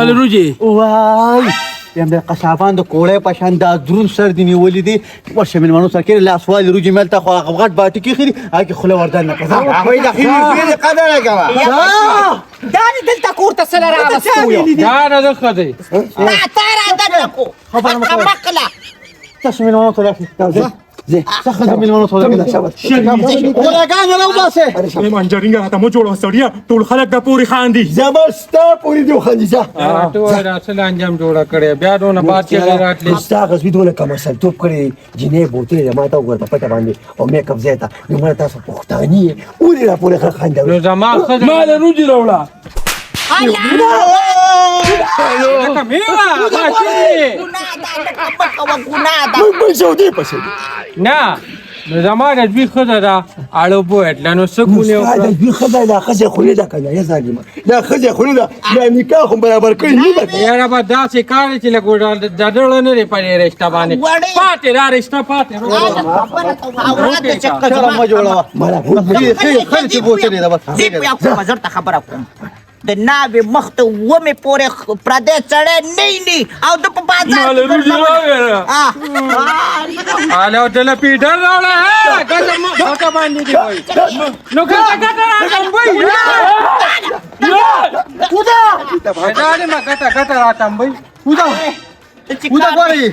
مال روجي وای یم د قصابان د کوړې په شان دا درون سر دی نیولې دي ورشه مېلمنو سره کېږي لاس والي روجي مل ته خو هغه غټ باټي کې خېري هغې خوله وردان نه کړه هغوی د خېري قدر نه کوه دا دې دلته کور ته څه له راوستو یو دا نه ده ښه دی تا راده نه کو مقله تاسو مېلمنو ته راکړئ زه څخه د مېلمنو ته راکړئ غلاګانې راوباسئ منجرینګه راته مو جوړه سړیه ټول خلک د پورې خاندي زبر ستا پورې دی خاندي ځه ټول اصل انجام جوړه کړې بیا دونه باد چې راتلې ستا غزوی دونه کم سرتوب کړی جنې بوتې ما ته وګوره په پټه باندې او میک اپ ځای ته نو مړه تاسو پښتاني یې ولې را پورې خلک خاندي نو زما ښځه مال روجي راوړه لکه میوه ماشي موږ سعودي پسې نه نو زما د دوی ښځه ده اړه بویټله نو څه کونې دا وکړه دوی ښځه دا ښځه خولې ده که نه یا ظالمه دا ښځه خولې ده دا نکاح خو برابر کړي نه ده یاره به داسې کار دی چې لکه د زړه نه دی په دې رشته باندې پاتې دا رشته پاتې چلو مه جوړوه خلک چې بوتلې ده بس زه درته خبره کوم د ناوې مخ ته ومې پورې پردی سړی نه او د په بازار مال روجي راوړه الو دله پیډر راوړه ګټه باندې دی وای نو ګټه راځم وای دا دې ما ګټه راځم وای ودا ګورې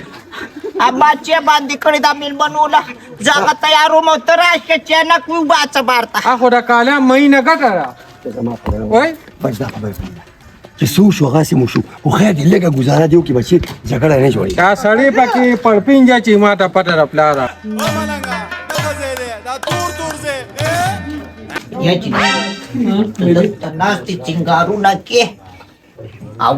اما چې باندې کړی دا مېلمنو له زه هغه تیاروم او ته راشه چې نه کوي باڅه بارته اخو د کاله مینه ګټه را وای بس دا خبره چې څه وشو هغسې مو شو خو خیر دی لږه ګزاره دی وکړي بچي جګړه نه جوړېږي دا سړی پکې پړپینجه چې ما ته پته د پلاره یا چې دلته ناستې چنګارونه کې او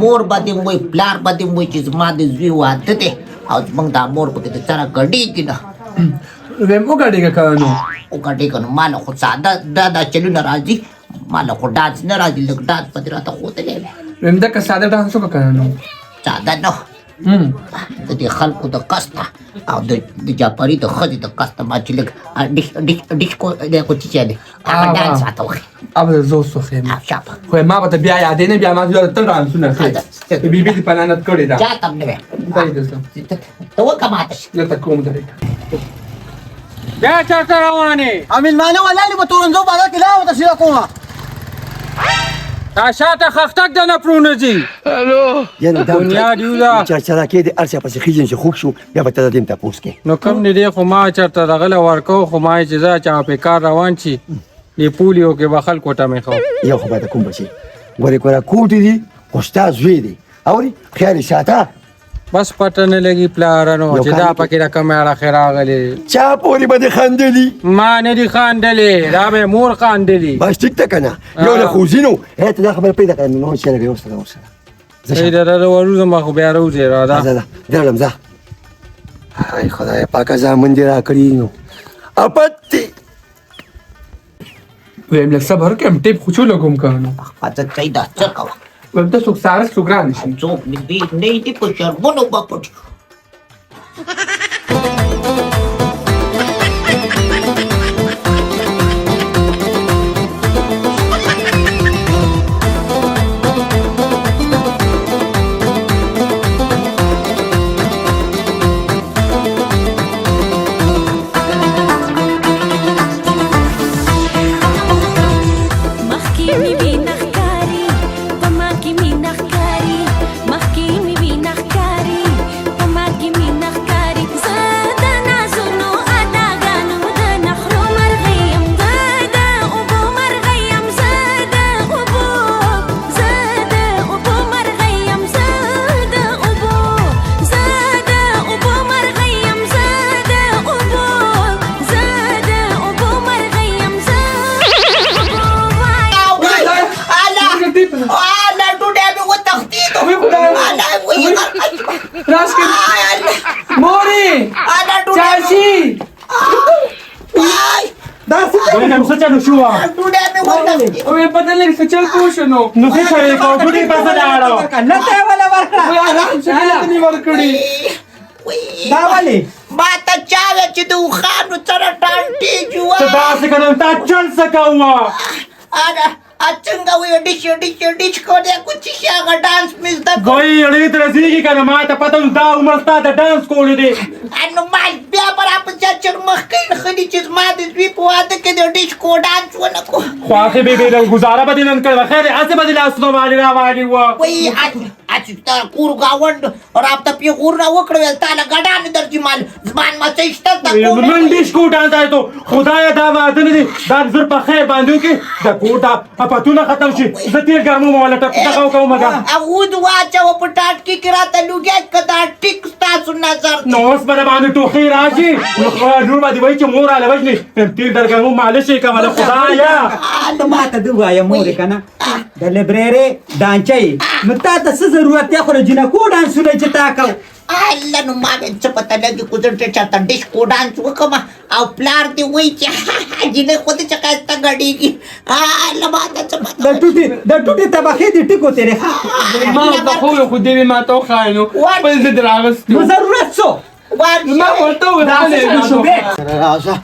مور به دې وایي پلار به دې وایي چې زما د زوی واده دی او زموږ دا مور پکې د سره ګډېږي نه ویم وګډېږه که نو وګډېږه نو ما له خو ساده دا چلونه راځي ما له خو ډانس نه راځي لږ ډانس به دې راته ښودلی وی ویم دکه ساده ډانس وکړه که نو ساده نه د دې خلکو د قصده او د جعفري د ښځې د قصده ما چې لږ ډیسکو دی خو چې دی هغه ډانس راته وښیي अब زه اوس وښیم شابه خو ما به ته بیا یادې نه بیا ما تل ډانسونه ښې بیبي دې په لعنت کړې ده چا تم نه وی دی دلته ته وکړه ماته دلته کوم درې بیا چېرته روانې مېلمانه ولاړې په تورنځو بازار کې لا ورته سیده کومه دا شاته خښتک د نفرونه ځي یعنې دا بنیاد یو ده چرچراکې د هر چا پسې خېږي چې خوب شو بیا به ته د دې تپوس کې نو کم نه دی خو ما چېرته دغله ورکو خو ما یې چې زه چا په کار روان شي دې پولیو کې به خلکو ته مې خو یو خو باید کوم بچي ګورې ګوره کوټې دي خو ستا زوی دی اورې خیال یې ساته بس پته نه لګي پلاره نو چې دا پکې د کومې اړخې راغلې چا پورې به دې خندلي ما نه دي خاندلې دا به مور خاندلي بس ټیک ته که نه یو له خوځینو ته دا خبره پیدا کړه نو چې لږ ورسره ورسره ای دره وروځم خو بیا روځې را ده ځه درلم ځه ای خدای پاکه زامن دې راکړي نو اپتې ویم لږ صبر وکړم ټیپ خو چو لګوم که نو حفاظت کوي دا څه کوه ویم ته څوک سارک څوک را نه شي څوک مې دې نه دي په شرمونو به پټ څه چلو شو وې پته لګي څه چل پوه شو نو څه شوی کو ډوډۍ پسه لاړو نه ته ولا ورکړه وې آرام څه نه ورکړي دا ولې ما ته چا وې چې د خانو سره ټانټي جوړه څه داسې کړم تا چل څه کوه Achunga we dish ko de kuch shaga dance miss da ګوي اړې ته رسېږي که نه ما ته پته دا عمر ستا د ډانس کولی دی anu mal bia para apa cacar makin khadi chiz ma de zwi po ate ke de dish ko dance wana ko خو آخر بې بې ګزاره به دې نن کړې وه خیر هسې به دې لاسونه باندې راوالي وه wai acu ta kur gawand rapta pi kurna وکړو تا له ګډان درځي مال زمان ما څه شته تا نن ډیسکو ډانس دی تو خدایه دا واده نه دي دا زر په خیر باندې وکړي د کور دا پتونه ختم شي زه تېر ګرموم ولا دغه وکوم مګه اود واچو په ټاټ کې کراته لوګه کدا ټیک تاسو نظر نو اوس به باندې ټوخی راشي نور به دې وایي چې مور اله وجني تېر در ګرموم مالش یې کوله خدایه ته ما ته دې وایه مورې که نه د لیبرېرې ډانچه یې نو تا ته څه ضرورت دی خو د جینکو ډانسونه چې تا کو الله نو ما څه پته لګي کوزر ته چاته ډیش کو ډانس وکم او پلار دی وای چې جنې خو دې چکاسته غړيږي الله ما ته څه پته د ټوټي طبخې دې ټیکو تیرې ما ته خو خو دې ما ته خاینو په دې دراغست نو ضرورت څه ما ورته راځه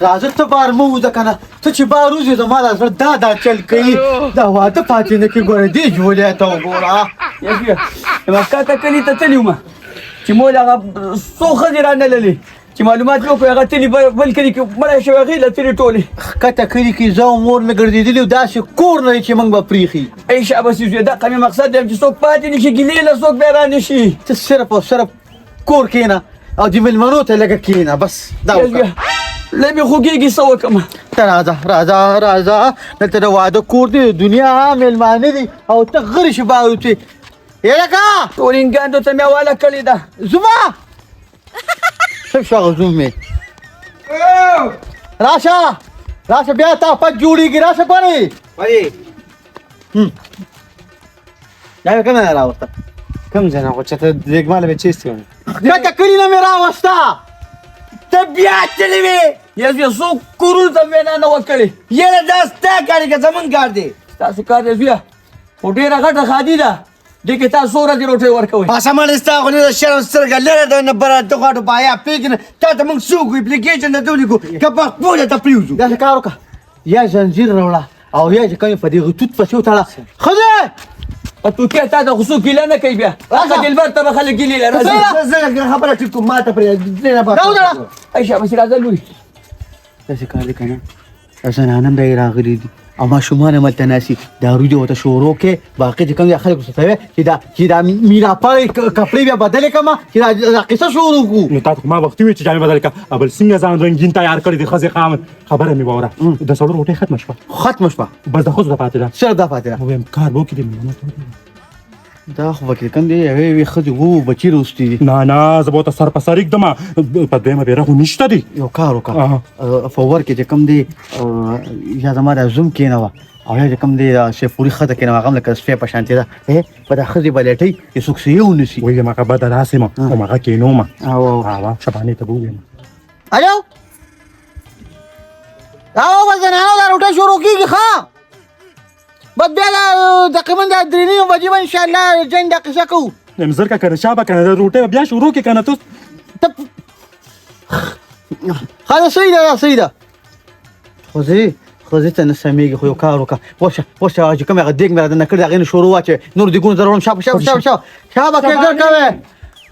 راځه ته بار مو وځه که نه ته چې بار وځې زما دا زړه دا چل کوي دا واده پاتې نه کړي ګوره دې جولې ته وګوره مکه ته کلي ته تلي وم چې مول هغه څو ښځې رانللې چې معلومات مې وکړو هغه تلي بل کلي کې مړی شوی هغې له تلي ټولې ښکته کلي کې زه او مور مې ګرځېدلي وو داسې کور نه دی چې موږ به پرېښي ای شاباس یوسف دقه مې مقصد دی چې څوک پاتې نه شي ګیلې له څوک بیا رانشي ته صرف او صرف کور کښېنه او د مېلمنو ته لږه کښېنه بس دا وکړه له مې خوږېږي څه وکړم ته راځه دلته د واده کور دی د دنیا مېلمانه دي او ته غرې شي بارو چې یلکه ټول انګاندو ته مې حواله کړې ده زما څه شو هغه زوم مې راشه بیا تا پت جوړېږي راشه ګورې دا مې کومه نه راوسته کوم ځای نه خو چې ته دیګماله مې چیستې وم ګټه کلي نه مې راوسته ته بیا تللی وې یس بیا څو کورونو ته مې نه وکړې یاره دا ستا کار دی که زمون کار دی ستاسو کار دی زویه خو ډېره غټه خادي ده دې کې تاسو څو ورځې روټۍ ورکوئ پاسمان ستا خو نه د شرم سترګه لرې ده نه بره ته غواړو بایا پرېږدي نه تا ته موږ څوک وو اپلیکیشن درته ولیکو که په خپله ته پرېوځو داسې کار وکړه یا زنځیر راوړه او یا چې کومې په دې غتوت پسې وتړه ښځې په توکې تا ته خو څوک ګیله نه کوي بیا هغه دلبر ته به خلک ګیلې لري زه خبره ټیک کوم ما ته پرېږدي راوړه ای شاباسي راځه لوري داسې کار دی که نه زنانه هم دی راغلي دي او ماشومان هم هلته ناستي دارو دې ورته شروع کړې باقي چې کوم دي خلکو ته وایې چې دا میراپړې کپړې بیا بدلې کړم چې دا قصه شروع کړو نو تا ته ما وختي وي چې جامې بدل کړه اول څنګه ځان رنګین تیار کړی دی ښځې خامد خبره مې واوره د سړو روټۍ ختمه شوه ختمه شوه بس د ښځو ته پاتې ده صرف دا پاتې ده ویم کار به وکړي د دا خو به کوم دی یوې ښځې وو بچي روستي دي نه زه به ورته سر په سر ږدم په دویمه بیره خو نشته دی یو کار وکړه فور کې چې کوم دی یا زما دا زوم کېنوه او یا چې کوم دی شیفوري ښځه کېنوه هغه هم لکه سپی په شانتې ده په دا ښځې به لټوي چې څوک څه یې ونیسي ویم هغه بده داسې یم او هغه کېنوم او شبانې ته به وویم الو به زنانو دا روټۍ شروع کېږي ښه بس بیا تقریبا دا 3:30 بجې به انشاءالله جنګ دا قصه کوو یم زر که کنه شابه کنه د روټۍ به بیا شروع کړې کنه تو ښه صحیح ده ښځې ته نه سمېږي خو یو کار وکړه وشه چې کوم هغه دیګ مې را دننه کړي د هغې نه شروع واچوې نور دیګونه در وړم شابه کېږر کوې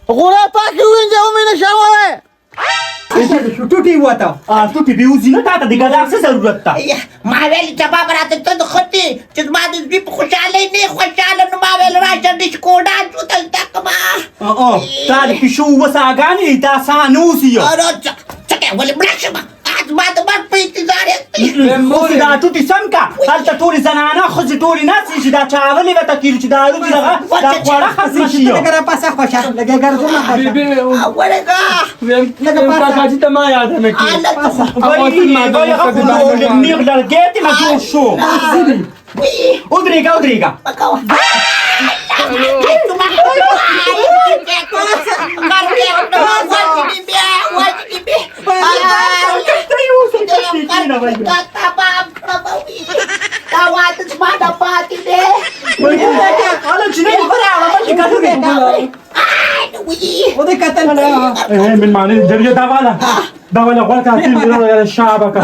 غوره پاکې ووینځې ومې نه شاموې ټوټي وته ټوټې دې وځي نه تا ته د ګداک څه ضرورت ته ما ویل چې بابا راته ته د خطي چې ما د زوی په خوشحالۍ نه خوشحاله نو ما ویل راشه ډیش کو ډانس وتلته کما تا د پیشو وساګانې دا سان اوسي چکه ولې مړه شم ما د مرګ په انتظار مور دا ټوټي سم کا هلته ټولې زنانه ښځې ټولې ناستې چې دا چاغلې به ته کېږي چې دا روزي دغه دا خواړه ختمه شي لږه پاسه خوښه لږه ګرځونه خوښه ولګه کاکاجي ته ما یاد نه کی نیغ لرګې ته ما جوړ شو ودرېږه مېلمانه جرګې دا واله غوړه کاتل شابه کا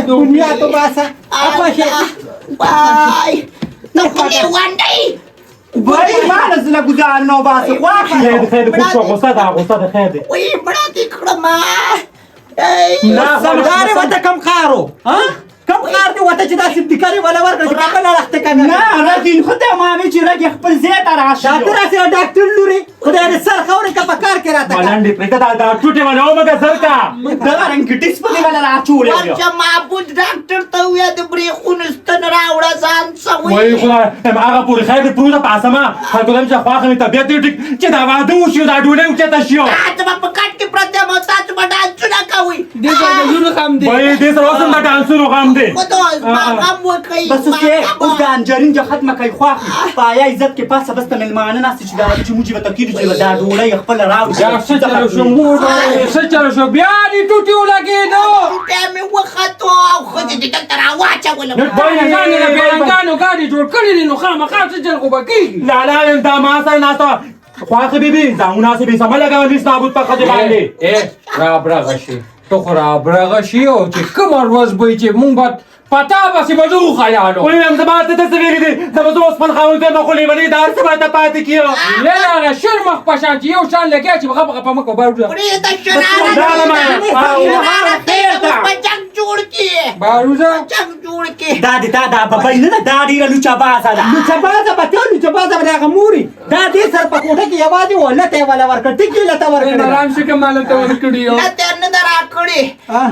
دنیا تو باسه وای ته خو لیونی وای ما نزله ګزار نو باسه واخله خیر خیر پوه شو غوسه ده غوسه ده خیر دی وی مړه دې کړم سمدار وته کم خارو ها کم خار دی وته چې دا سپټیکاري ولا ورکړه چې کله راخته کنه نه راځي خدای ما مې چې راځي خپل ځای ته راشه ډاکټر راځي ډاکټر لوري خدای دې سر خوري کا پکار کې راته ملنډي پرېږده دا ټوټې ولا ومګه سر کا دا رنګ ټیکس په دې ولا راچولې ورشه معبود ډاکټر ته ویا د برېښونو ستن راوړه ځان څه وای خدای هغه پورې خیر دی پروده په اسمه خلکو ته چې خواخه مې طبیعت دی ټیک چې دا واده وشي دا ډوډۍ اوچته شي ته په کټ کې پرته مو تاسو په ډانسونه کوئ دې ځای زونه خام دي وای دې سره اوس هم دا ډانسونو غم دی غم وکړئ بس اوس د انجرین جو ختمه کوي خواخ پایا عزت کې پاسه بس ته ملمانه ناست چې دا چې موږ به تکیر چې دا ډوړې خپل راوړي یا څه چلو شو مور څه چلو شو بیا دې ټوټي ولګېدو بیا مې وختو او خو دې دلته راواچولم وای نه ځان نه بیانګانو ګاډي جوړ کړی دي نو خامخا څه چل خو به کېږي لا لا دا ما سره ناسته خواخه بیبي دا مناسبې سمه لګول هیڅ نابود په خځې باندې را برغه شي تو خو را برغه شي او چې کومه ورځ به چې مونږ به پتا بسې به زه وخیالو وای هم زما ته څه ویلي دي دا به زه اوس خپل خاوند ته نو خو لیونی دا هر څه به ته پاتې کیو نه هغه شر مخ په شان چې یو شان لګیا چې بغه په مکو باروده پرېږده شرارت په جنګ جوړ کړي باروده جنګ جوړ کړي دا دې تا دا ببای نه دا ډیره لوچا بازه ده لوچا بازه به ته لوچا بازه به هغه موري دا دې سر په کوټه کې یوازې ولته ولا ورکړ ټکی لته ورکړ آرام شي کومه ته ورکړیو نه ته نه درا کړي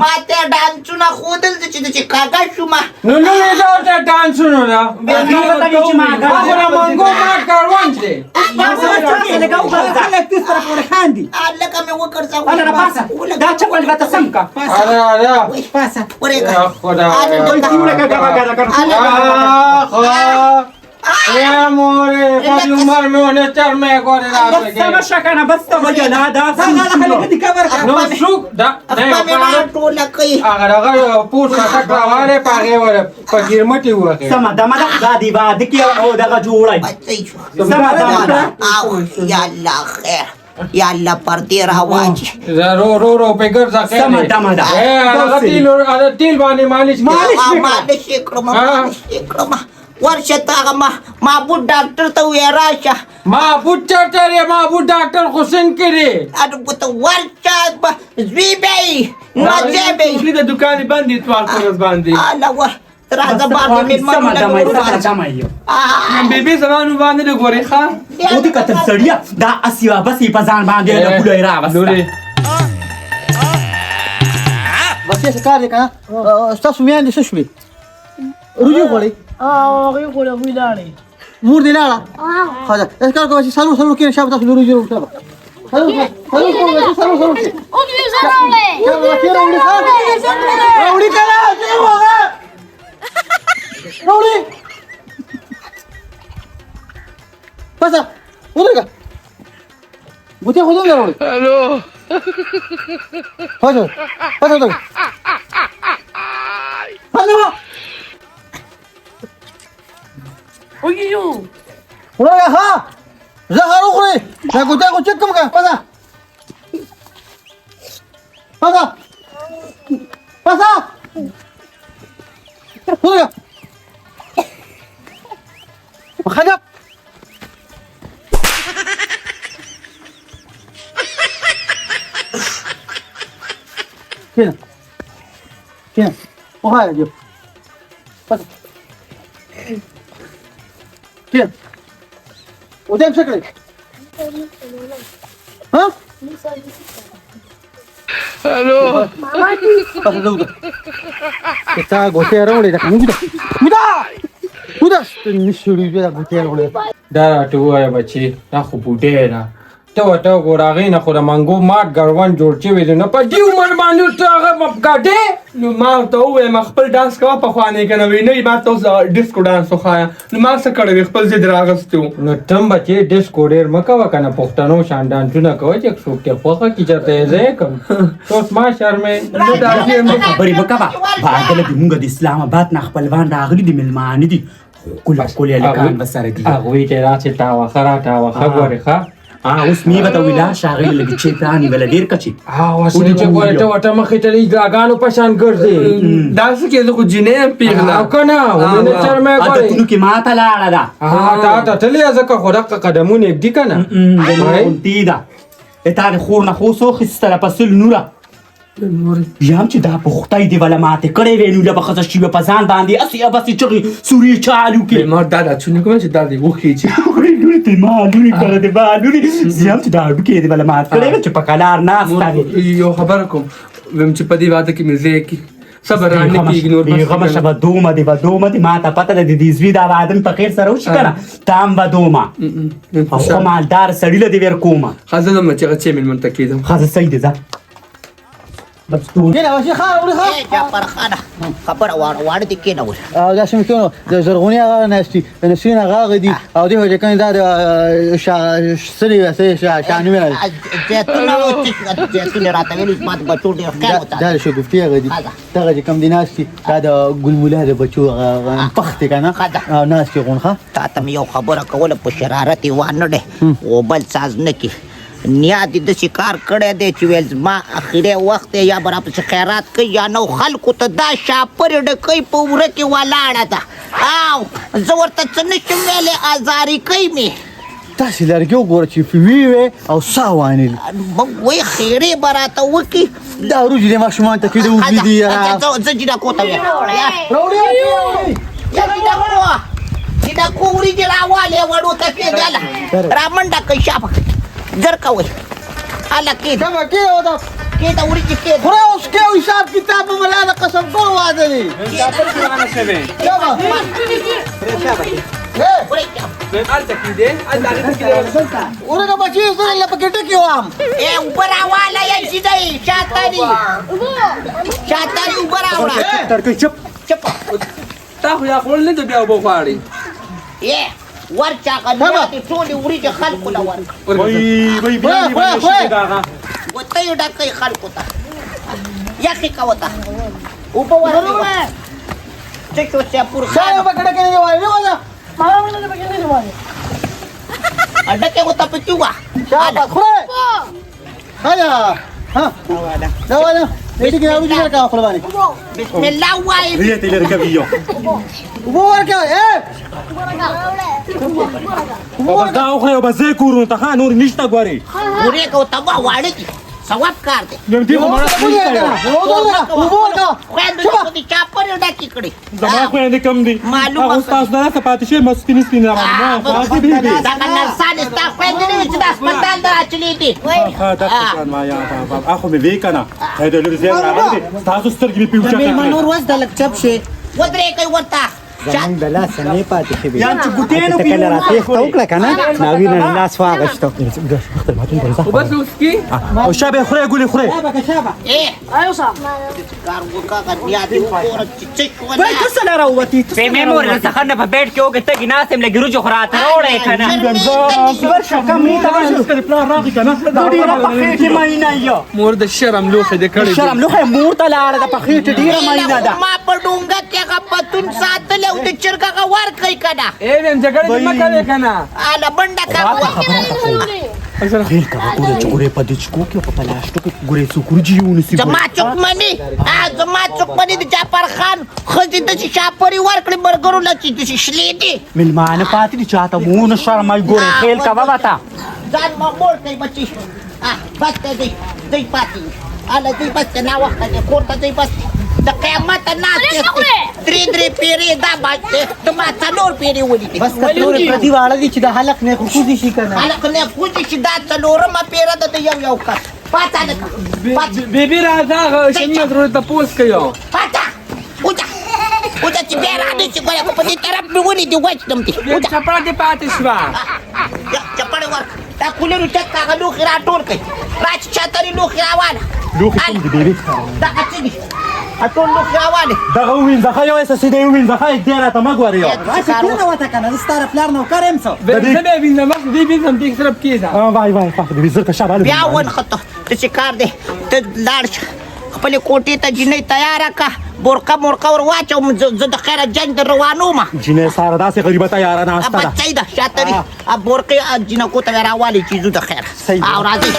ما ته ډانسونه خودل چې کاګه شو ما نو نو دا ته ډانسونو دا منګو ما کاروان دي لکه مې وکړ دا چا ول به سم کا اره اره پاسه یا خدا یا مورې په دې عمر مې ونه چر مې کوله راځي شکنه بس ته وجلا دا څنګه دې کور نو څوک دا مې ټوله کوي هغه پوس څخه راواره پاره وره په ګرمټي وکړه سم دا ما دا دی با د کې او دا جوړای او یا الله خیر یا الله پر دې راواچ رو رو په ګرځه کې سم دا ما دا هغه تیل باندې مالش مالش کړم ورشه ته معبود ډاکټر ته ویا راشه معبود چرته ری معبود ډاکټر حسین کړي اته ته ورشه زوی بی نو دې د دکان باندې توال پرز باندې الله وا راځه باندې سم دا ما دا ما یو بیبي زمانو باندې ګوري ښا او دې کتل سړیا دا اسیا بس په ځان باندې د ګولای را وسته بس څه کار دی کنه تاسو میان دي څه شوي روجو غړي هغه کوله ویلاړې مور دی لاړه خدا اس کار کوي سلو سلو کې شابه تاسو روجو وکړه سلو سلو سلو سلو او دې زراولې راوړي کړه څه وغه راوړي پاسه ودرګه بوته خو دې راوړي الو پاسه پاسه الو اوګیو وړه ها زهر وخوري دا ګوته کو چک کوم کا پاسه پاسه پاسه ودرګه خدap كده كده وهاي جو بس كده وده بشكل ها الو بس لو kita gote raule da muda muda nishuri da gote raule دا راته وایه بچي دا خو بوډۍ ده ته ورته وګوره هغې نه خو د منګو مات ګړوان جوړ شوی دی نو په دې عمر باندې ته هغه ګډې نو ما ورته وویل خپل ډانس کوه پخوانی که نه وي نه ما ته اوس ډسکو ډانس وښایه نو ما څه کړی وي خپل ضد راغستی و نو ته هم بچې ډسکو ډېر مه کوه که نه پښتنو شان ډانسونه کوه چې څوک دې خوښه کړي چېرته یې زه یې کړم ته اوس ما شرمې خبرې مه کوه بعدله د مونږ د اسلام آباد نه خپلوان راغلي دي مېلمانه دي کله هلکان به سره دي هغوی چې راسې تاوخه را تاوخه ګورې ښه اوس می به ته ویلا شاغلی لګي چې پرانی ولا ډیر کچي وسره چې ګوره ته ورته مخې ته لږ ګاګانو په شان ګرځې داسې کې زه خو جینۍ یم پیغله او که نه ومینه چرمه ګورې عادتونو کې ماته لاړه ده تا تللی ځکه خو دقه قدمونه ږدي که نه غونتي ده تا د خور نه خو څو اخیستله په سل نوره بیا هم چې دا په خدای دې وله ماتې کړې وې نو له به ښځه شي به په ځان باندې هسې هسې چغې سورې چالو کړې بیمار دا دا چونی کوم چې دا دې وخیچي لورې ته ما لورې کړه دې ما لورې زه هم چې دا هډوکې دې وله مات کړې وې چې په کلار ناسته وې یو خبره کوم ویم چې په دې واده کې مې ځای کې صبر رانه کېږي نور بیغمه شه به دومه دې به دومه دې ما ته پته ده د دې زوی دا واده مې په خیر سره وشي که نه تا هم به دومه او ښه مالدار سړي له دې ور کومه ښه زه ځم چې هغه چې مېلمن ته کېدم ښه زه صحیح دی ځه جعفر خانه خبره واړه دي کې نه ول دا شم کېنو د زرغونی هغه ناشتي د نسرین هغه غدي او دې هغه کنه دا د سری وسه شانو مې زیتون راته ویل ما د بچو ډېر خیر وته دا شو ګفتي غدي دا چې کم دی ناشتي دا د ګل مولا د بچو پخت کنه ناشتي غونخه تا ته یو خبره کوله په شرارت وانه ده او بل ساز نه کی نیا دې د شکار کړی دی چې ویل ما اخري وخت یا برا په خیرات کوي یا نو خلکو ته دا شاپر ډکې په وره کې ولاړه ده او زه ورته څه نشم ویلې ازاري کوي مې تاسې لرګي وګوره چې وی او سا وانیل وای خیرې براته وکي دا روج دې ماشومان ته کېده وګي دي زه جدا کوته وې یا جدا کو وری جلا والے وړو ته پیدل رامنډه کوي شاپ زر کوي الا کې دا کې ودا کې دا وری کې خورا اوس کې حساب کتاب ملاله قسم کو واده دي دا پر څه نه شوي ورګه بچي سره لپکټه کې وام اوپر والا یې سیدای شاتاري اوپر تر کې چپ تا خو یا خپل نه بیا وبو غواړي ورچا قدرت ټول وریجه خلکو لا ورک وای بیا وته یو ډکې خلکو ته یا کې کوتا او په ورته چې څو څه پور خا بکړه کې دی وای نه ما نه پکې نه وای اډکه وته پچوا شابه خوره هيا ها دا ولا دې کې راوځي کا خپل باندې بسم الله وای دې ته لري کوي ورکا دا خو یو بزې کورونه ته نور نشته ګوري ورې کو تبا واړی ثواب کار دی یم دې مړه خو دې چاپر ډکی کړي زما خو یې کم دي معلومه تاسو نه پاتې شي مسکین سپین را ما فاضي دي دا نرسان ستا خو دې چې د هسپتال دا چلی دي دا څه ما یا بابا اخو مې وی کنه دا لور زیات راغلی تاسو سترګې په پیوچا مې منور وځ د لکچپ شي ودرې کوي ورته زمون بلا سنې پاتې شي یا چې ګوتینو ته کله راته وکړه کنه ناوی نه لاس واغشتو وبس اوس کې او شابه خوره ګولې خوره ايو صاحب کار وکړه بیا دې ور چې وای څه سره راوتی په میمور نه څنګه په بیت کې وګ ته ګناسم لګي روجو خراته وړه کنه ورشه کم نه تاسو کړي پلان راغی کنه ډیره په خېټه ماینه یو مور د شرم لوخه دې کړې شرم لوخه مور ته لاړه د په خېټه ډیره ماینه ده ما په ډونګه کې غپتون ساتل او د چرګه ور کوي کنه ویم جګړه دې مکه کنه اله بنده کا خیر کا ګوره چې ګوره په دې چکو کې په پلاستیک کې ګوره سکورجی ونسی زما چکمنی زما چکمنی د جعفر خان خزي د شاپوري ورکړي برګرو لچې د شلې دي ملمانه پاتې دي چاته مون شرمای ګوره خیل کا بابا تا ځان ما مور کوي بچي بس دې پاتې اله دې بس نه وخت دې کوړه دې بس د قیامت نه درې پیری دا باندې ته ما څلور پیری ولې بس کتور پردي واړه دي چې د حلق نه خصوصي شي کنه حلق نه خصوصي شي دا څلورمه پیره د یو کس پاتا نه بیبي راځه شمه درو ته پوس کيو پاتا وځه چې بیا راځي چې ګوره په دې طرف مې ونی دی وځم دي وځه چپړه دې پاتې شو چپړه ورک دا کولر چک هغه لوخ را ټول کوي راځي چاتري لوخ راواله لوخ کوم دی بیبي دا اچي اټول لوخ راواله دا وین ځخه یو اس سي دی وین ځخه دې را ته ما ګوري یو راځه کونه وته کنه زستاره پلار نو کارم څه زه به وینم دې بيزم دې سره کېدا وای وای فخر دې زر کا شابه بیا ون خطه ته چې کار دی ته لاړ خپل کوټې ته جنۍ تیاره کا بورقه مرقه ور واچوم زه د خیره جنګ د روانو ما جنې ساره داسې غریبه یاره ناسته ده بچی ده شاته وي بورقې جنکو ته راوالي چیزو د خیر او راځي